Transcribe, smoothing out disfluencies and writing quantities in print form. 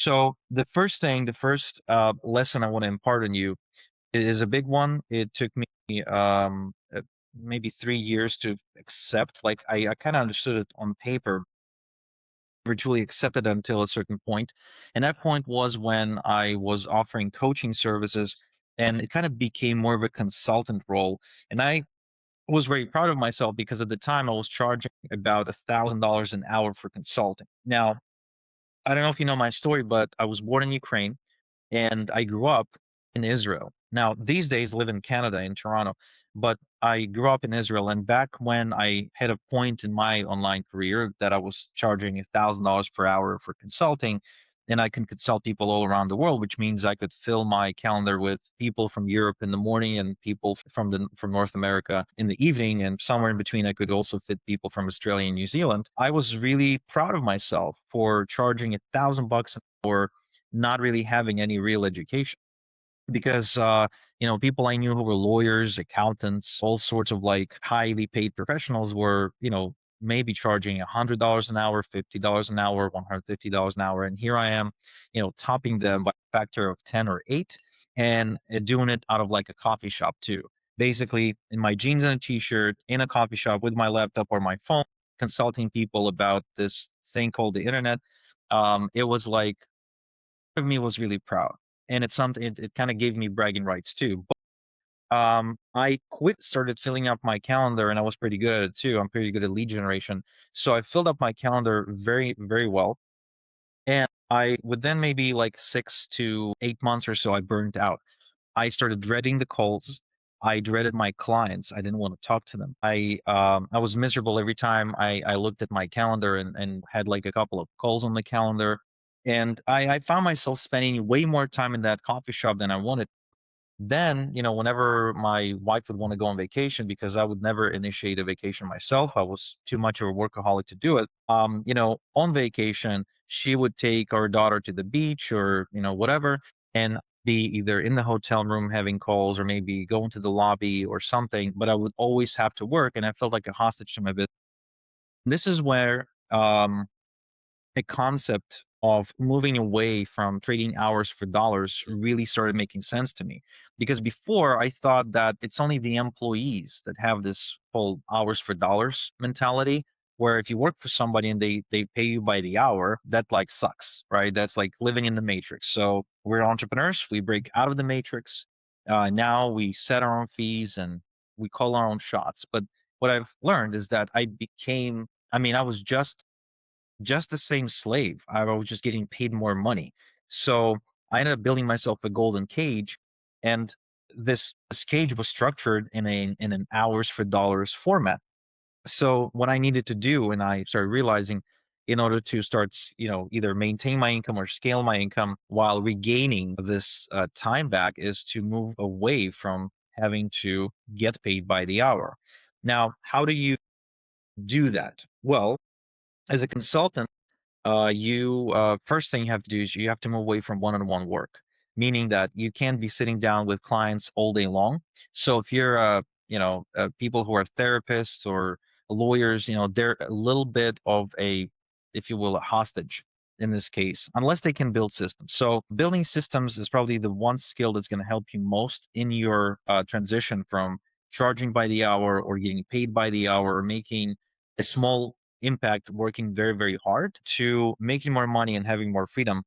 So the first lesson I want to impart on you is a big one. It took me maybe 3 years to accept. Like I kind of understood it on paper, never truly accepted it until a certain point. And that point was when I was offering coaching services, and it kind of became more of a consultant role. And I was very proud of myself because at the time I was charging about $1,000 an hour for consulting. Now, I don't know if you know my story, but I was born in Ukraine and I grew up in Israel. Now, these days, I live in Canada, in Toronto, but I grew up in Israel. And back when I had a point in my online career that I was charging $1,000 per hour for consulting, and I can consult people all around the world, which means I could fill my calendar with people from Europe in the morning and people from North America in the evening, and somewhere in between, I could also fit people from Australia and New Zealand. I was really proud of myself for charging $1,000 an hour, not really having any real education because people I knew who were lawyers, accountants, all sorts of like highly paid professionals were maybe charging $100 an hour, $50 an hour, $150 an hour, and here I am, topping them by a factor of 10 or 8, and doing it out of like a coffee shop too. Basically, in my jeans and a t-shirt, in a coffee shop with my laptop or my phone, consulting people about this thing called the internet. It was like of me was really proud, and it's something it kind of gave me bragging rights too. But I quit, started filling up my calendar, and I was pretty good at it too. I'm pretty good at lead generation, so I filled up my calendar very, very well. And I within maybe like 6 to 8 months or so, I burned out. I started dreading the calls. I dreaded my clients. I didn't want to talk to them. I was miserable every time I looked at my calendar and had like a couple of calls on the calendar. And I found myself spending way more time in that coffee shop than I wanted. Then, whenever my wife would want to go on vacation, because I would never initiate a vacation myself, I was too much of a workaholic to do it. On vacation, she would take our daughter to the beach or, whatever, and be either in the hotel room having calls or maybe going to the lobby or something, but I would always have to work, and I felt like a hostage to my business. This is where the concept of moving away from trading hours for dollars really started making sense to me, because before I thought that it's only the employees that have this whole hours for dollars mentality, where if you work for somebody and they pay you by the hour, that like sucks, right? That's like living in the matrix. So we're entrepreneurs, we break out of the matrix. Now we set our own fees and we call our own shots. But what I've learned is that I was just the same slave. I was just getting paid more money. So I ended up building myself a golden cage, and this cage was structured in an hours for dollars format. So what I needed to do, and I started realizing, in order to start, either maintain my income or scale my income while regaining this time back, is to move away from having to get paid by the hour. Now, how do you do that? Well, as a consultant, you first thing you have to do is you have to move away from one-on-one work, meaning that you can't be sitting down with clients all day long. So if you're people who are therapists or lawyers, they're a little bit of a, if you will, a hostage in this case, unless they can build systems. So building systems is probably the one skill that's going to help you most in your transition from charging by the hour or getting paid by the hour or making a small impact working very, very hard to making more money and having more freedom